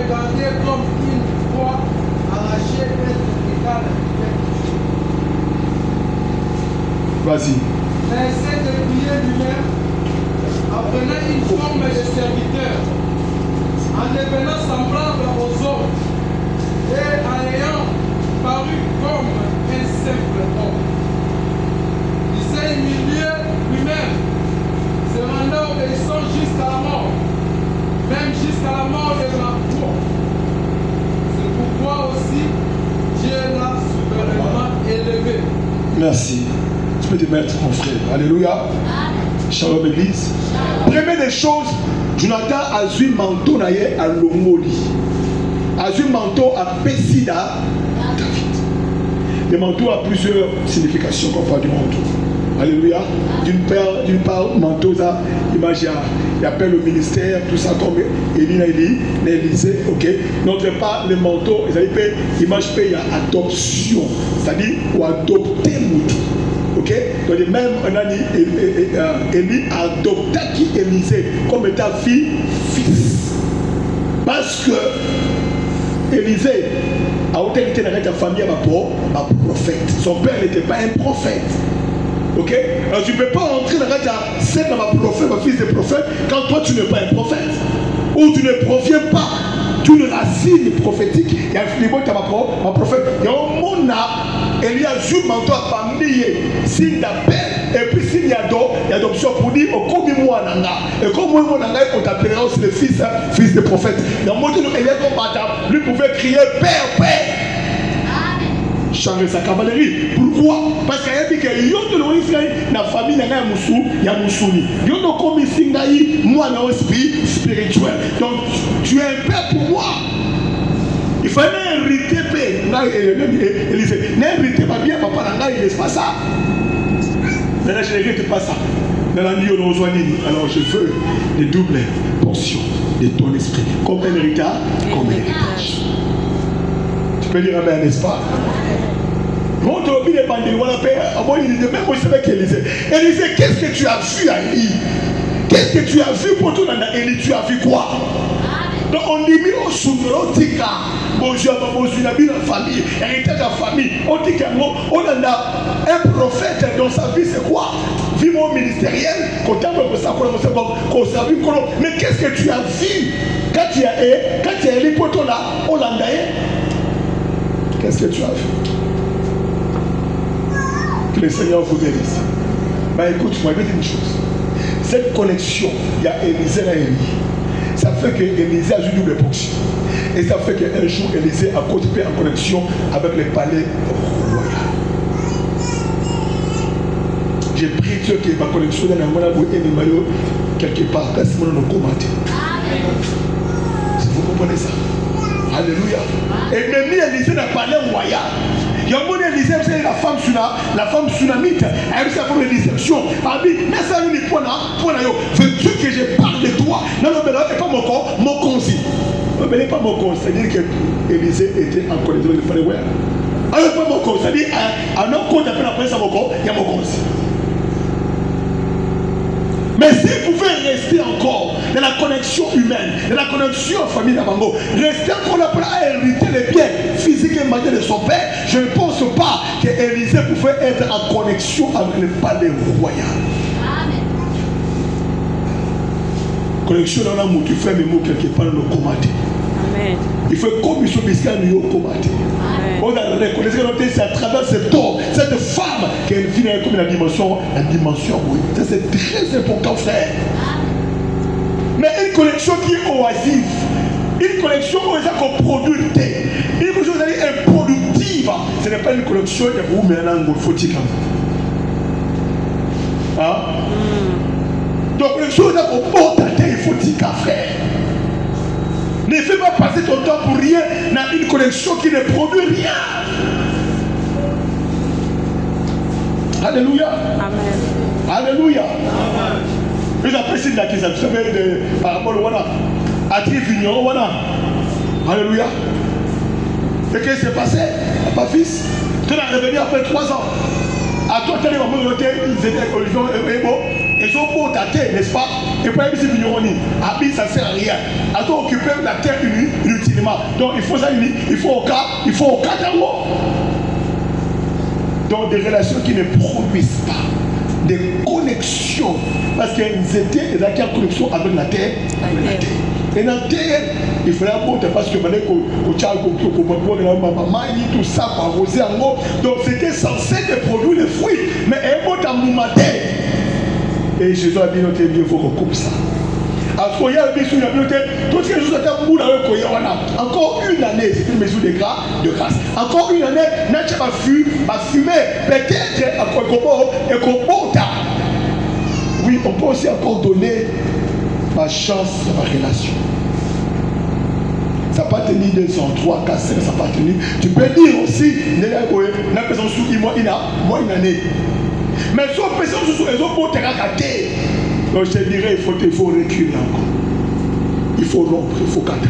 regarder comme une croix arrachée être égale à Vas-y. mais essaie de prier lui-même en prenant une forme de serviteur, en devenant semblable aux hommes et en ayant paru comme un simple homme. Il s'est humilié lui-même, se rendant obéissant jusqu'à la mort, même jusqu'à la mort de la croix. C'est pourquoi aussi Dieu l'a souverainement élevé. Merci. Tu peux te mettre, mon frère. Alléluia. Shalom, Église. Première des choses, Jonathan a eu un manteau à Lomoli. A eu un manteau à Pessida, David. Le manteau a plusieurs significations qu'on parle du manteau. Alléluia. D'une part, manteau, ça, image, il appelle le ministère, tout ça comme Élysée, ok. D'autre part, le manteau, image paye à adoption, c'est-à-dire ou adopter Moutou. Ok? Donc, même un an, Élie adopta qui Élisée comme étant fils. Parce que Élisée a autorité dans la famille à prophète. Son père n'était pas un prophète. Ok? Alors tu ne peux pas entrer dans la c'est dans ma prophète, ma fils de prophète, quand toi tu n'es pas un prophète. Ou tu ne proviens pas d'une racine prophétique. Il y a un niveau de ma prophète. Il y a un monde là, il y a un manteau à famille, signe d'appel, et puis signe d'adoption pour dire, oh, comme moi, et comme moi, on t'appellera aussi le fils de prophète. Dans le monde où il y a lui pouvait crier Père, Père. Changer sa cavalerie. Pourquoi? Parce qu'il y a dit que la famille n'a pas Moussouni. Il y a comme ici, moi, spirituel. Donc, tu es un père pour moi. Il fallait hériter père. Élisée. N'hériter pas bien, papa, il laisse pas ça. Maintenant, je n'hérite pas ça. Alors, je veux des doubles portions de ton esprit. Comme un héritage, comme un héritage. Tu peux dire amen, n'est-ce pas? Élisée, qu'est-ce que tu as vu à Élie? Qu'est-ce que tu as vu pour toi dans Élie? Tu as vu quoi? Donc on dit au Soumerotika, bonjour, bonjour, la famille, héritage de la famille, on dit qu'on a un prophète dans sa vie, c'est quoi? Vie ministérielle, mais qu'est-ce que tu as vu quand tu as Élie pour toi là, Hollandais? Qu'est-ce que tu as vu? Que le Seigneur vous bénisse. Bah écoute-moi, je vais dire une chose. Cette connexion, il y a Élisée et Élie. Ça fait que Élisée a eu double portion. Et ça fait qu'un jour, Élisée a continué en connexion avec le palais royal. J'ai prié Dieu que ma connexion dans la monnaie quelque part. Laisse-moi nous commenter. Vous comprenez ça? Alléluia. Et même Élisée n'a pas l'air royal. Il y a un bon Élisée, c'est la femme tsunamite. Elle a eu sa forme de déception. Elle dit, mais ça, veux-tu que je parle de toi? Non, non, mais là, c'est pas mon corps, mon conseil. Non, mais pas mon conseil. C'est-à-dire que Élisée était en collision de fallait voir. Alors, pas mon conseil. C'est-à-dire, à nos comptes, après ça, mon corps, il y a mon conseil. Mais s'il pouvait rester encore dans la connexion humaine, dans la connexion famille d'Amango, rester encore là pour hériter les biens physiques et matériels de son père, je ne pense pas qu'Élisée pouvait être en connexion avec le palais royal. Amen. Connexion dans l'amour, tu fais mes mots quelque part dans le comité. Amen. Il faut comme ils sont biscuits au comité. On a reconnaissance que c'est à travers cet homme, cette femme, qu'elle vit comme la dimension, oui. Ça c'est très important, frère. Mais une connexion qui est oisive, une connexion où on produit, une connexion qui est improductive, ce n'est pas une connexion de vous, mais un faut-il. Donc, connexion qu'on porte à terre, il faut-il, frère. Ne fais pas passer ton temps pour rien dans une connexion qui ne produit rien. Alléluia. Amen. Alléluia. Amen. Vous appréciez l'accusation par rapport à Trivignon. Alléluia. Et qu'est-ce qui s'est passé? Papa fils, tu es revenu après 3 ans. À toi, tu es revenu au hôtel, ils étaient ils ont beau ta terre, n'est-ce pas? Et puis, ils sont venus. Ça ne sert à rien. À toi, occuper la terre inutilement. seulement. Donc il faut ça, il faut au cas d'amour. Donc des relations qui ne produisent pas, des connexions, parce qu'ils étaient en connexion avec la terre, et dans la terre, il fallait apporter parce que fallait tout ça pour arroser en haut. Donc c'était censé de produire les fruits, mais un mot dans mon terre. Et Jésus a dit notre Dieu, il faut qu'on coupe ça. Encore une année, c'est une mesure de grâce. Encore une année, n'a pas fumé. Peut-être oui, on peut aussi encore donner ma chance à ma relation. Ça n'a pas tenu 2 ans, 3, 4, 5, ça n'a pas tenu. Tu peux dire aussi, n'a pas besoin de moi une année. Mais si on peut les autres te rater, donc je te dirais, il faut reculer encore. Il faut rompre, il faut cadrer.